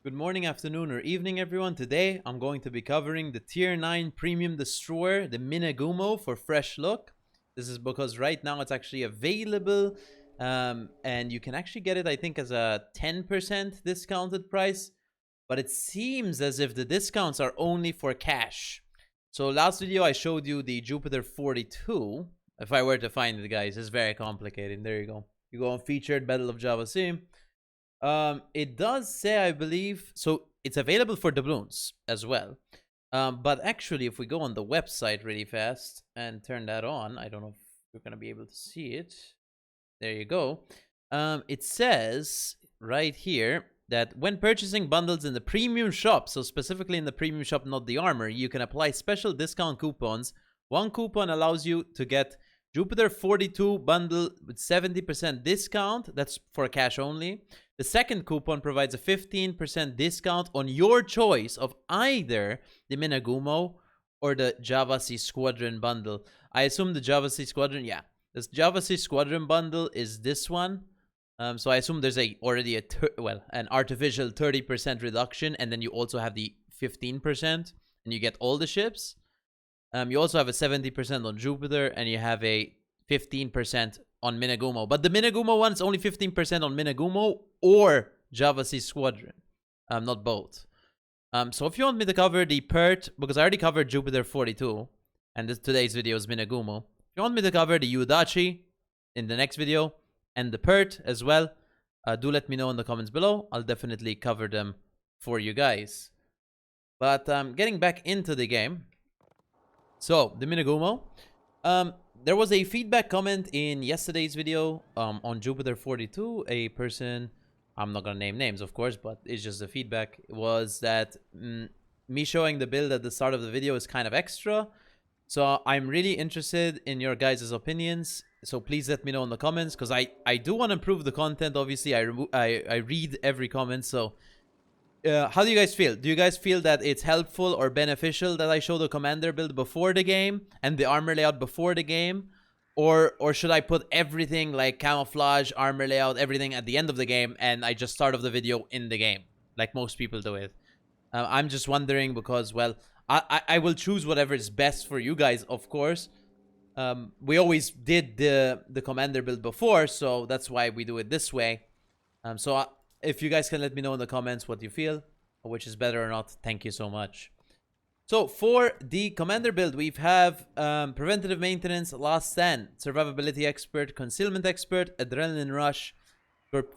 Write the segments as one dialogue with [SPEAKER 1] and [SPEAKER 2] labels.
[SPEAKER 1] Good morning, afternoon, or evening, everyone. Today, I'm going to be covering the Tier 9 Premium Destroyer, the Minegumo, for fresh look. This is because right now it's actually available, and you can actually get it, I think, as a 10% discounted price. But it seems as if the discounts are only for cash. So last video, I showed you the Jupiter 42. If I were to find it, guys, it's very complicated. There you go. You go on Featured, Battle of Java Sim. It does say, I believe, so it's available for doubloons as well. But actually, if we go on the website really fast and turn that on, I don't know if you're gonna be able to see it. There you go. It says right here that when purchasing bundles in the premium shop, so specifically in the premium shop, not the armor, you can apply special discount coupons. One coupon allows you to get Jupiter 42 bundle with 70% discount. That's for cash only. The second coupon provides a 15% discount on your choice of either the Minegumo or the Java C Squadron bundle. I assume the Java C Squadron, yeah. This Java C Squadron bundle is this one. So I assume there's already an artificial 30% reduction, and then you also have the 15%, and you get all the ships. You also have a 70% on Jupiter, and you have a 15% on Minegumo. But the Minegumo one is only 15% on Minegumo or Java C Squadron. Not both. So if you want me to cover the PERT, because I already covered Jupiter 42, and today's video is Minegumo. If you want me to cover the Udachi in the next video, and the PERT as well, do let me know in the comments below. I'll definitely cover them for you guys. But getting back into the game. So, the Minegumo. There was a feedback comment in yesterday's video on Jupiter 42. A person, I'm not gonna name names, of course, but it's just the feedback, was that me showing the build at the start of the video is kind of extra. So I'm really interested in your guys' opinions. So please let me know in the comments, because I do want to improve the content. Obviously, I read every comment. So how do you guys feel? Do you guys feel that it's helpful or beneficial that I show the commander build before the game and the armor layout before the game? Or should I put everything like camouflage, armor layout, everything at the end of the game, and I just start off the video in the game, like most people do it? I'm just wondering because, well, I will choose whatever is best for you guys, of course. We always did the commander build before, so that's why we do it this way. If you guys can let me know in the comments what you feel, or which is better or not, thank you so much. So for the commander build, we have preventative maintenance, last stand, survivability expert, concealment expert, adrenaline rush,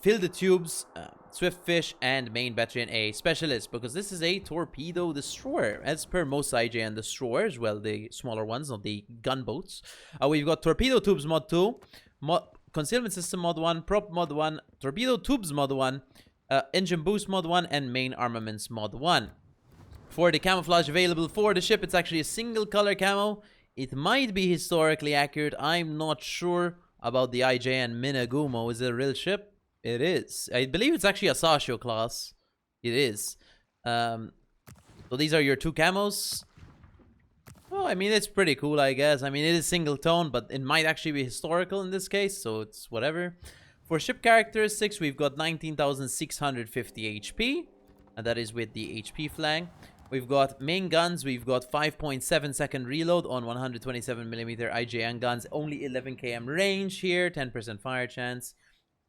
[SPEAKER 1] fill the tubes, swift fish, and main battery and a specialist, because this is a torpedo destroyer as per most IJN destroyers, well, the smaller ones, not the gunboats. We've got torpedo tubes mod 2, concealment system mod 1, prop mod 1, torpedo tubes mod 1, engine boost mod 1, and main armaments mod 1. For the camouflage available for the ship, it's actually a single color camo. It might be historically accurate. I'm not sure about the IJN Minegumo. Is it a real ship? It is. I believe it's actually a Sashio class. It is. So these are your two camos. Well, I mean, it's pretty cool, I guess. I mean, it is single tone, but it might actually be historical in this case, so it's whatever. For ship characteristics, we've got 19,650 HP, and that is with the HP flag. We've got main guns. We've got 5.7 second reload on 127mm IJN guns. Only 11 km range here, 10% fire chance.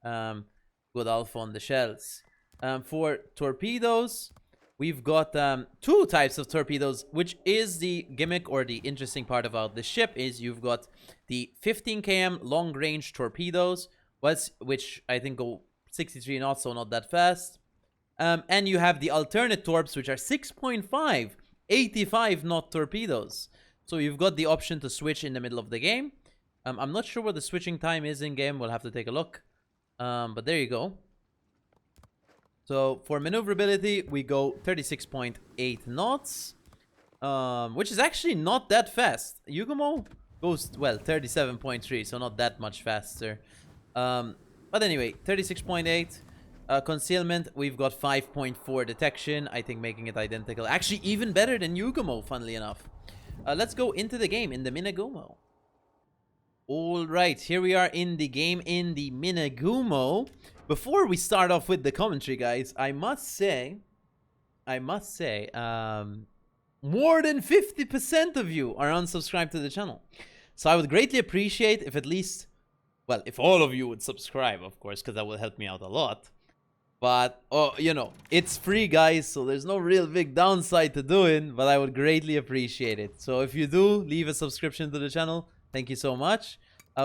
[SPEAKER 1] Good alpha on the shells. For torpedoes, we've got two types of torpedoes, which is the gimmick or the interesting part about the ship is you've got the 15 km long range torpedoes, which I think go 63 knots, so not that fast. And you have the alternate torps, which are 6.5, 85 knot torpedoes. So you've got the option to switch in the middle of the game. I'm not sure what the switching time is in game. We'll have to take a look. But there you go. So for maneuverability, we go 36.8 knots, which is actually not that fast. Yugumo goes, well, 37.3, so not that much faster. But anyway, 36.8. Concealment, we've got 5.4 detection, I think making it identical. Actually, even better than Yugumo, funnily enough. Let's go into the game in the Minegumo. Alright, here we are in the game in the Minegumo. Before we start off with the commentary, guys, I must say I must say, more than 50% of you are unsubscribed to the channel. So I would greatly appreciate if at least, well, if all of you would subscribe, of course, because that will help me out a lot. But, oh, you know, it's free, guys, so there's no real big downside to doing, but I would greatly appreciate it. So if you do, leave a subscription to the channel. Thank you so much.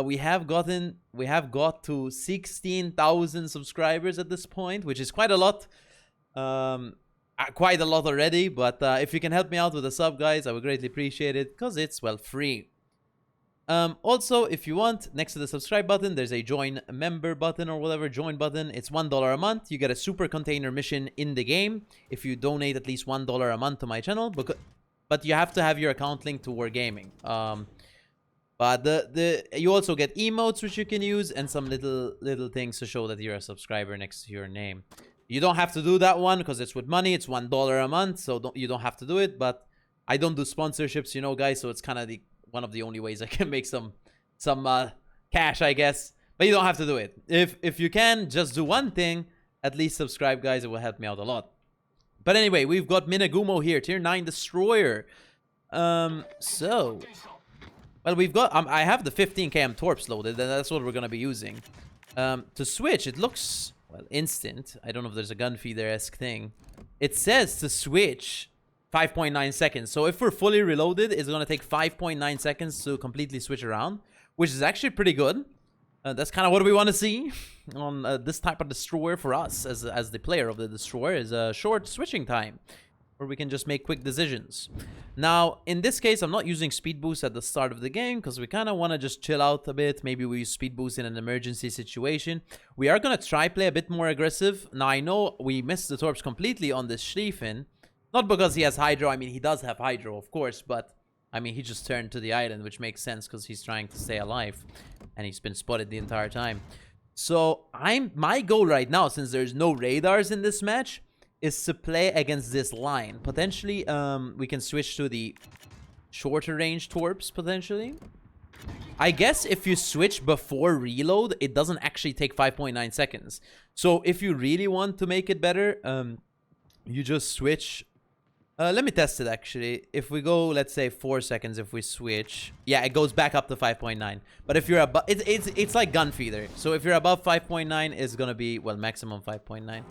[SPEAKER 1] We have got to 16,000 subscribers at this point, which is quite a lot. Quite a lot already, but if you can help me out with a sub, guys, I would greatly appreciate it, because it's, well, free. Also, if you want, next to the subscribe button, there's a join member button or whatever, join button. It's $1 a month. You get a super container mission in the game if you donate at least $1 a month to my channel. But you have to have your account linked to Wargaming. But you also get emotes which you can use and some little things to show that you're a subscriber next to your name. You don't have to do that one because it's with money. It's $1 a month, so you don't have to do it. But I don't do sponsorships, you know, guys. So it's kind of one of the only ways I can make some cash, I guess. But you don't have to do it. If you can, just do one thing. At least subscribe, guys. It will help me out a lot. But anyway, we've got Minegumo here, tier 9 destroyer. So, well, we've got I have the 15 km torps loaded, and that's what we're gonna be using. To switch, it looks, well, instant. I don't know if there's a gun feeder-esque thing. It says to switch 5.9 seconds. So if we're fully reloaded, it's going to take 5.9 seconds to completely switch around, which is actually pretty good. That's kind of what we want to see on this type of destroyer for us as the player of the destroyer, is a short switching time where we can just make quick decisions. Now, in this case, I'm not using speed boost at the start of the game because we kind of want to just chill out a bit. Maybe we use speed boost in an emergency situation. We are going to try play a bit more aggressive. Now, I know we missed the torps completely on this Schlieffen. Not because he has Hydro. I mean, he does have Hydro, of course, but I mean, he just turned to the island, which makes sense because he's trying to stay alive, and he's been spotted the entire time. So my goal right now, since there's no radars in this match, is to play against this line. Potentially, we can switch to the shorter range torps, potentially. I guess if you switch before reload, it doesn't actually take 5.9 seconds. So if you really want to make it better, you just switch. Let me test it, actually. If we go, let's say 4 seconds, if we switch, yeah, it goes back up to 5.9. But if you're above, it's like gun feeder. So if you're above 5.9, it's gonna be, well, maximum 5.9.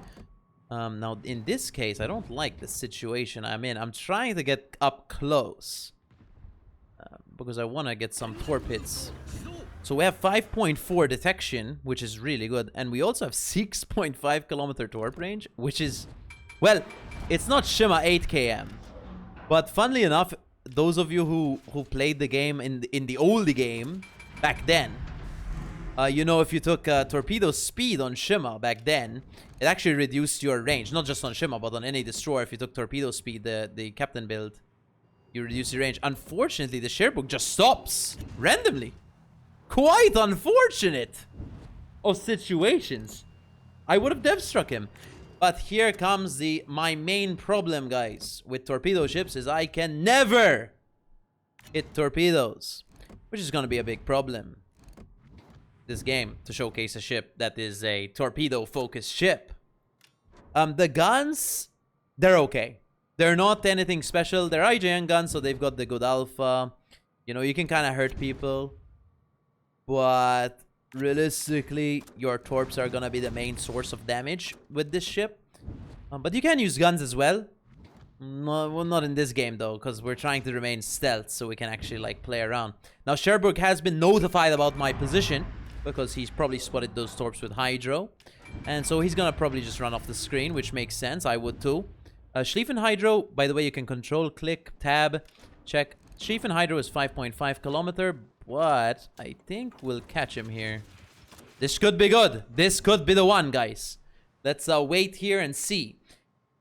[SPEAKER 1] Now in this case, I don't like the situation I'm in. I'm trying to get up close because I want to get some torp hits. So we have 5.4 detection, which is really good, and we also have 6.5 kilometer torp range, which is, well, it's not Shima 8 km, but funnily enough, those of you who played the game in the old game back then, you know, if you took torpedo speed on Shima back then, it actually reduced your range. Not just on Shima, but on any destroyer. If you took torpedo speed, the captain build, you reduce your range. Unfortunately, the sharebook just stops randomly. Quite unfortunate of situations. I would have dev struck him. But here comes my main problem, guys, with torpedo ships is I can never hit torpedoes, which is going to be a big problem this game to showcase a ship that is a torpedo focused ship. The guns, they're okay. They're not anything special. They're IJN guns, so they've got the good alpha. You know, you can kind of hurt people, but realistically, your torps are gonna be the main source of damage with this ship. But you can use guns as well. No, well, not in this game though, because we're trying to remain stealth, so we can actually like play around. Now Sherbrooke has been notified about my position because he's probably spotted those torps with Hydro, and so he's gonna probably just run off the screen, which makes sense. I would too. Schlieffen Hydro, by the way, you can control, click, tab, check. Schlieffen Hydro is 5.5 kilometer, but I think we'll catch him here. This could be good. This could be the one, guys. Let's wait here and see.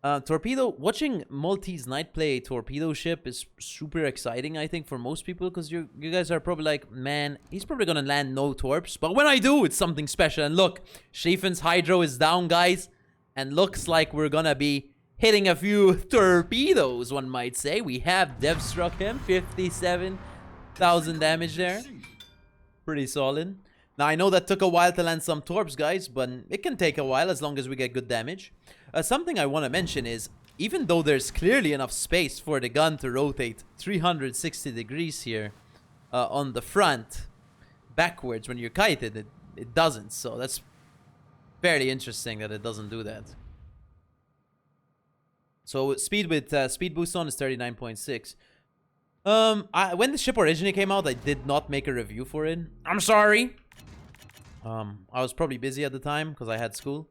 [SPEAKER 1] Watching MalteseKnight play a torpedo ship is super exciting, I think, for most people, because you guys are probably like, man, he's probably gonna land no torps, but when I do, it's something special. And look, Schlieffen's Hydro is down, guys, and looks like we're gonna be hitting a few torpedoes, one might say. We have dev struck him, 57,000 damage there. Pretty solid. Now, I know that took a while to land some torps, guys, but it can take a while as long as we get good damage. Something I want to mention is, even though there's clearly enough space for the gun to rotate 360 degrees here on the front, backwards when you're kited, it doesn't. So that's fairly interesting that it doesn't do that. So speed with speed boost on is 39.6. When the ship originally came out, I did not make a review for it. I'm sorry. I was probably busy at the time because I had school.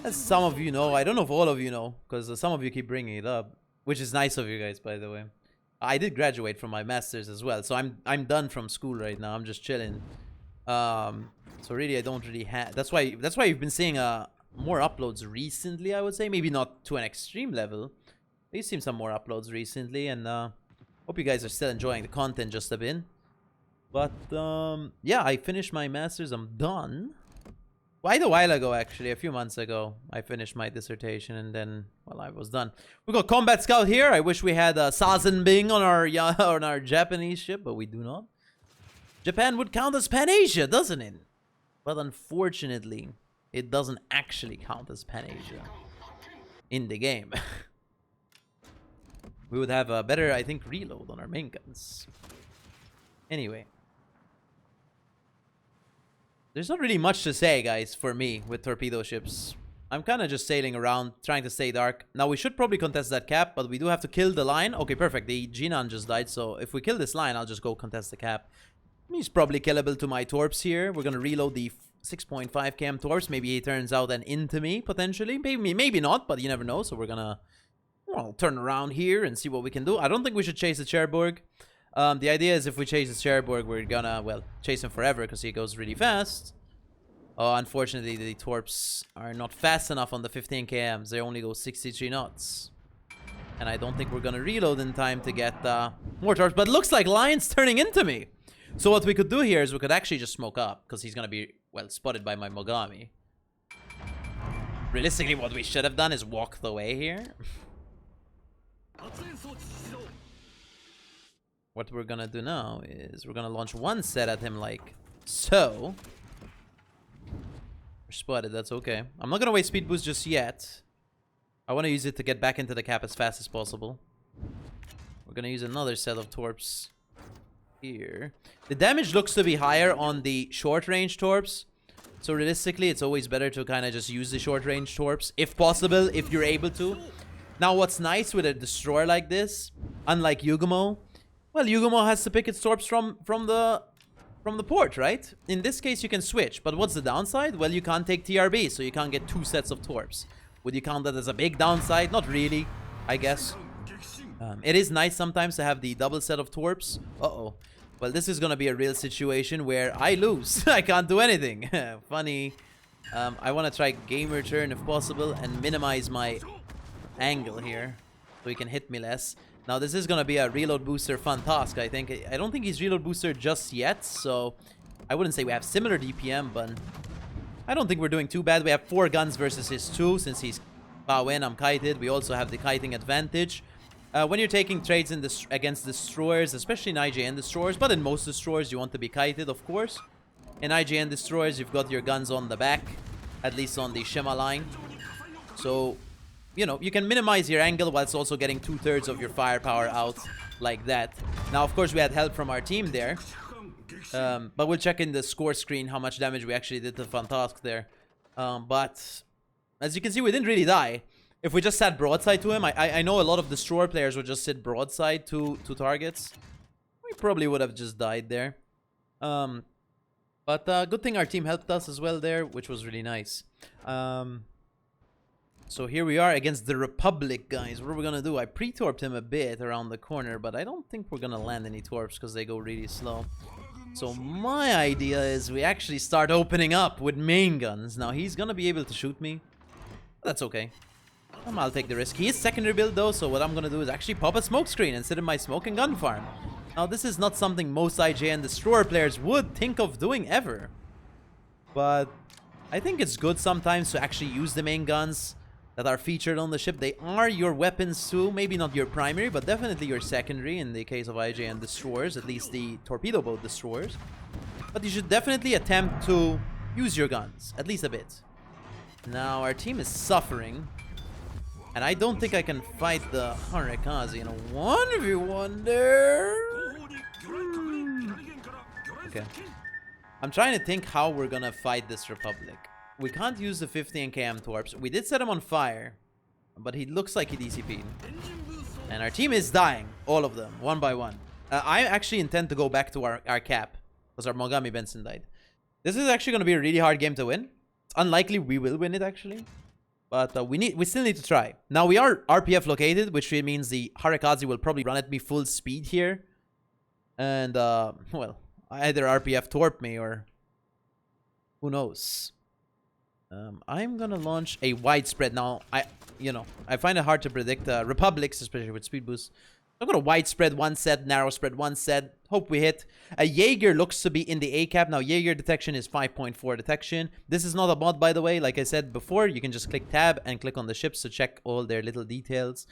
[SPEAKER 1] As some of you know, I don't know if all of you know, because some of you keep bringing it up, which is nice of you guys, by the way. I did graduate from my master's as well, so I'm done from school right now. I'm just chilling. So really, I don't really have. That's why you've been seeing more uploads recently. I would say maybe not to an extreme level. You've seen some more uploads recently, and hope you guys are still enjoying the content just a bit. But yeah, I finished my master's. I'm done. Quite a while ago, actually, a few months ago, I finished my dissertation, and then, well, I was done. We got Combat Scout here. I wish we had Sazenbing on our Japanese ship, but we do not. Japan would count as Pan-Asia, doesn't it? But unfortunately, it doesn't actually count as Pan-Asia in the game. We would have a better, I think, reload on our main guns. Anyway. There's not really much to say, guys, for me with torpedo ships. I'm kind of just sailing around, trying to stay dark. Now, we should probably contest that cap, but we do have to kill the line. Okay, perfect. The Jinan just died, so if we kill this line, I'll just go contest the cap. He's probably killable to my torps here. We're going to reload the 6.5 km torps. Maybe he turns out and into me, potentially. Maybe not, but you never know. So we're going to, well, turn around here and see what we can do. I don't think we should chase the Cherbourg. The idea is if we chase the Cherbourg, we're gonna, well, chase him forever because he goes really fast. Oh, unfortunately, the torps are not fast enough on the 15 kms. They only go 63 knots. And I don't think we're gonna reload in time to get more torps. But it looks like Lion's turning into me. So what we could do here is we could actually just smoke up because he's gonna be, well, spotted by my Mogami. Realistically, what we should have done is walk the way here. What we're gonna do now is we're gonna launch one set at him like so. We're spotted, that's okay. I'm not gonna waste speed boost just yet. I want to use it to get back into the cap as fast as possible. We're gonna use another set of torps here. The damage looks to be higher on the short range torps. So realistically, it's always better to kind of just use the short range torps if possible, if you're able to. Now, what's nice with a destroyer like this, unlike Yugumo, well, Yugumo has to pick its torps from the port, right? In this case, you can switch. But what's the downside? Well, you can't take TRB, so you can't get two sets of torps. Would you count that as a big downside? Not really, I guess. It is nice sometimes to have the double set of torps. Uh-oh. Well, this is going to be a real situation where I lose. I can't do anything. Funny. I want to try gamer turn if possible and minimize my angle here so he can hit me less. Now, this is going to be a reload booster fun task, I think. I don't think he's reload booster just yet, so I wouldn't say we have similar DPM, but I don't think we're doing too bad. We have 4 guns versus his 2 since he's Baowen, I'm kited. We also have the kiting advantage. When you're taking trades in against destroyers, especially in IJN destroyers, but in most destroyers, you want to be kited, of course. In IJN destroyers, you've got your guns on the back, at least on the Shima line. So, you know, you can minimize your angle whilst also getting 2/3 of your firepower out like that. Now, of course, we had help from our team there. But we'll check in the score screen how much damage we actually did to Fantask there. But as you can see, we didn't really die. If we just sat broadside to him, I know a lot of destroyer players would just sit broadside to targets. We probably would have just died there. But good thing our team helped us as well there, which was really nice. So here we are against the Republic, guys. What are we going to do? I pre-torped him a bit around the corner, but I don't think we're going to land any torps because they go really slow. So my idea is we actually start opening up with main guns. Now, he's going to be able to shoot me. That's okay. I'll take the risk. He is secondary build, though, so what I'm going to do is actually pop a smoke screen and sit in my smoke and gun farm. Now, this is not something most IJN Destroyer players would think of doing ever. But I think it's good sometimes to actually use the main guns that are featured on the ship. They are your weapons too. Maybe not your primary, but definitely your secondary in the case of IJN Destroyers, at least the torpedo boat destroyers. But you should definitely attempt to use your guns, at least a bit. Now, our team is suffering. And I don't think I can fight the Harikaze in a 1v1 there. Okay. I'm trying to think how we're gonna fight this Republic. We can't use the 15 km torps. We did set him on fire, but he looks like he DCP'd. And our team is dying. All of them, one by one. I actually intend to go back to our cap, because our Mogami Benson died. This is actually going to be a really hard game to win. It's unlikely we will win it, actually. But we still need to try. Now, we are RPF located, which means the Harikaze will probably run at me full speed here. And, well, either RPF torp me or who knows. I'm going to launch a widespread. Now, I find it hard to predict Republics, especially with speed boost. I'm going to widespread one set, narrow spread one set. Hope we hit. A Jaeger looks to be in the A cap. Now, Jaeger detection is 5.4 detection. This is not a mod, by the way. Like I said before, you can just click tab and click on the ships to check all their little details.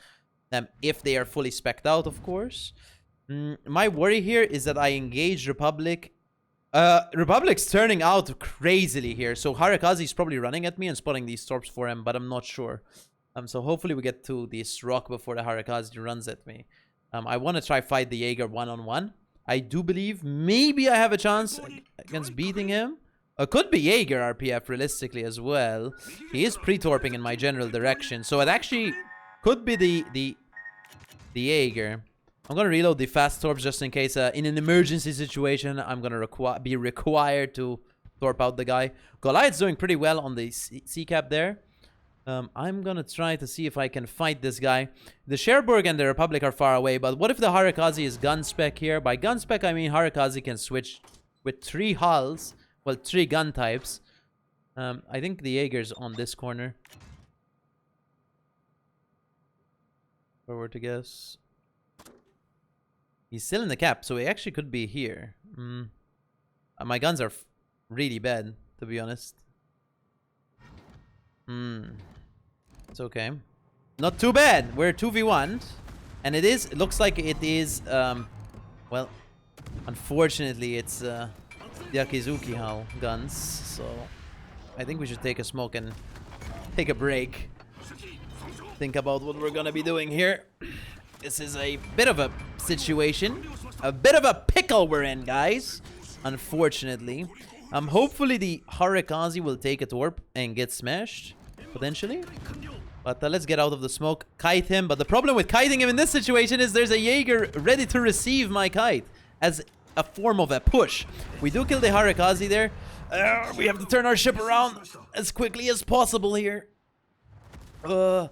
[SPEAKER 1] If they are fully spec'd out, of course. My worry here is that I engage Republic. Republic's turning out crazily here. So Harikaze is probably running at me and spotting these torps for him, but I'm not sure. So hopefully we get to this rock before the Harikaze runs at me. I want to try fight the Jaeger one-on-one. I do believe maybe I have a chance against beating him. Could be Jaeger RPF realistically as well. He is pre-torping in my general direction. So it actually could be the Jaeger. I'm going to reload the fast torps just in case in an emergency situation I'm going to be required to torp out the guy. Goliath's doing pretty well on the C cap there. I'm gonna try to see if I can fight this guy. The Cherbourg and the Republic are far away, but what if the Harikaze is gun spec here? By gun spec, I mean Harikaze can switch with 3 hulls, well, 3 gun types. I think the Jaeger's on this corner. If I were to guess. He's still in the cap, so he actually could be here. My guns are really bad, to be honest. It's okay. Not too bad. We're 2v1. And it looks like it is, well, unfortunately, it's Yakizuki Hao guns. So I think we should take a smoke and take a break. Think about what we're gonna be doing here. This is a bit of a situation. A bit of a pickle we're in, guys. Unfortunately. Hopefully the Harikaze will take a torp and get smashed. Potentially. But let's get out of the smoke. Kite him. But the problem with kiting him in this situation is there's a Jaeger ready to receive my kite. As a form of a push. We do kill the Harikaze there. We have to turn our ship around as quickly as possible here. Come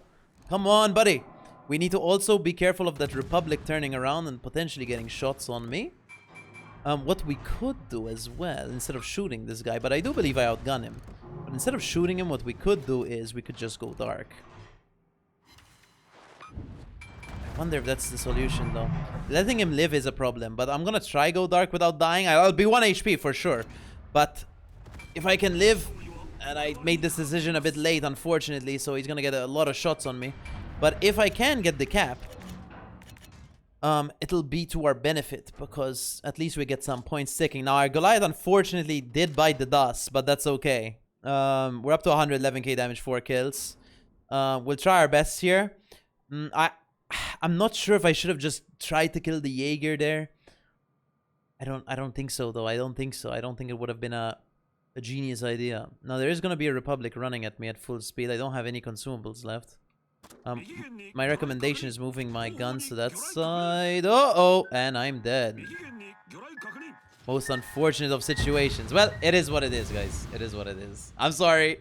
[SPEAKER 1] on, buddy. We need to also be careful of that Republic turning around and potentially getting shots on me. What we could do as well, instead of shooting this guy, but I do believe I outgun him. But instead of shooting him, what we could do is we could just go dark. I wonder if that's the solution, though. Letting him live is a problem, but I'm gonna try go dark without dying. I'll be 1 HP for sure. But if I can live, and I made this decision a bit late, unfortunately, so he's gonna get a lot of shots on me. But if I can get the cap, it'll be to our benefit, because at least we get some points sticking. Now, our Goliath, unfortunately, did bite the dust, but that's okay. We're up to 111k damage, 4 kills. We'll try our best here. I'm not sure if I should have just tried to kill the Jaeger there. I don't think so, though. I don't think so. I don't think it would have been a genius idea. Now, there is going to be a Republic running at me at full speed. I don't have any consumables left. My recommendation is moving my guns to that side. Uh-oh, and I'm dead. Most unfortunate of situations. Well, it is what it is, guys. It is what it is. I'm sorry.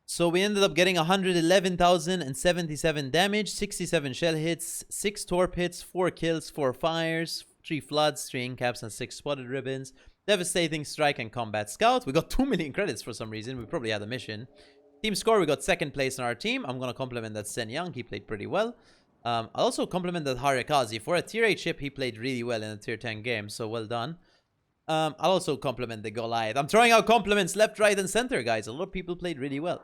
[SPEAKER 1] So we ended up getting 111,077 damage, 67 shell hits, 6 torp hits, 4 kills, 4 fires, 3 floods, 3 incaps, and 6 spotted ribbons. Devastating strike and combat scout. We got 2 million credits for some reason. We probably had a mission. Team score, we got 2nd place in our team. I'm going to compliment that Sen Yang. He played pretty well. I'll also compliment that Harikaze. For a tier 8 ship, he played really well in a tier 10 game. So well done. I'll also compliment the Goliath. I'm throwing out compliments left, right, and center, guys. A lot of people played really well.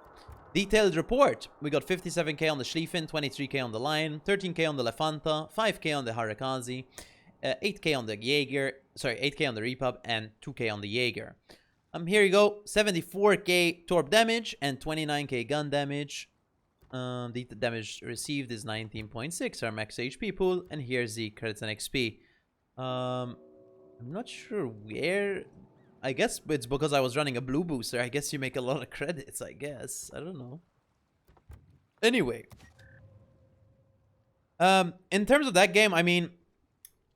[SPEAKER 1] Detailed report. We got 57k on the Schlieffen, 23k on the Lion, 13k on the Lefanta, 5k on the Harikaze, 8k on the Jaeger, sorry, 8k on the Repub, and 2k on the Jaeger. Here you go, 74k torp damage and 29k gun damage. The damage received is 19.6, our max HP pool, and here's the credits and XP. I'm not sure where. I guess it's because I was running a blue booster. I guess you make a lot of credits, I guess. I don't know. Anyway. In terms of that game, I mean,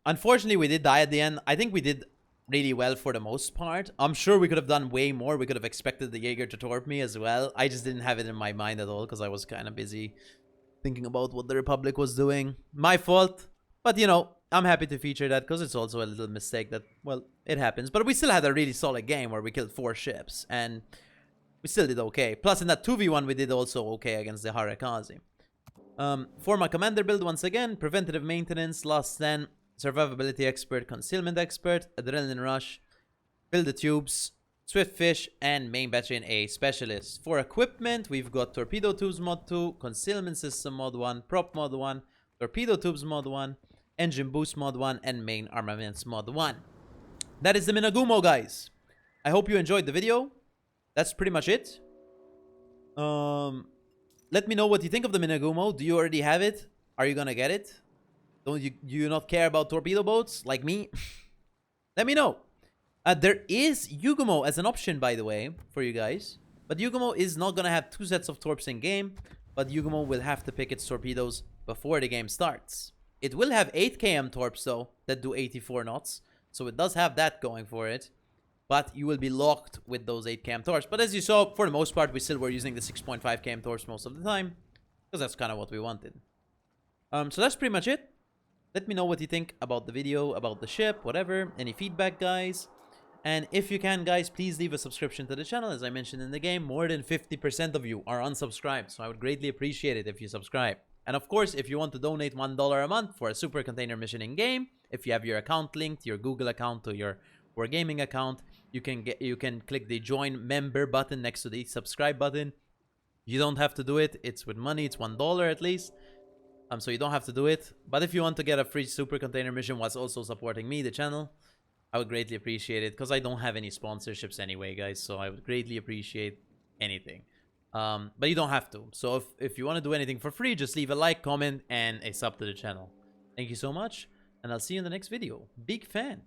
[SPEAKER 1] unfortunately, we did die at the end. I think we did really well for the most part. I'm sure we could have done way more. We could have expected the Jaeger to torp me as well. I just didn't have it in my mind at all because I was kind of busy thinking about what the Republic was doing. My fault. But, you know, I'm happy to feature that because it's also a little mistake that, well, it happens. But we still had a really solid game where we killed 4 ships. And we still did okay. Plus, in that 2v1, we did also okay against the Harakazi. For my commander build, once again, preventative maintenance, last stand, survivability expert, concealment expert, adrenaline rush, fill the tubes, swift fish, and main battery A specialist. For equipment, we've got torpedo tubes mod 2, concealment system mod 1, prop mod 1, torpedo tubes mod 1, engine boost mod 1, and main armaments mod 1. That is the Minegumo, guys. I hope you enjoyed the video. That's pretty much it. Let me know what you think of the Minegumo. Do you already have it? Are you gonna get it? Do you not care about torpedo boats like me? Let me know. There is Yugumo as an option, by the way, for you guys. But Yugumo is not gonna have 2 sets of torps in game. But Yugumo will have to pick its torpedoes before the game starts. It will have 8 km torps, though, that do 84 knots. So it does have that going for it. But you will be locked with those 8 km torps. But as you saw, for the most part, we still were using the 6.5 km torps most of the time. Because that's kind of what we wanted. So that's pretty much it. Let me know what you think about the video, about the ship, whatever. Any feedback, guys. And if you can, guys, please leave a subscription to the channel. As I mentioned in the game, more than 50% of you are unsubscribed. So I would greatly appreciate it if you subscribe. And of course, if you want to donate $1 a month for a super container mission in game, if you have your account linked, your Google account to your Wargaming account, you can click the join member button next to the subscribe button. You don't have to do it. It's with money. It's $1 at least. So you don't have to do it. But if you want to get a free super container mission whilst also supporting me, the channel, I would greatly appreciate it because I don't have any sponsorships anyway, guys. So I would greatly appreciate anything. But you don't have to. So if you want to do anything for free, just leave a like, comment, and a sub to the channel. Thank you so much, and I'll see you in the next video. Big fan.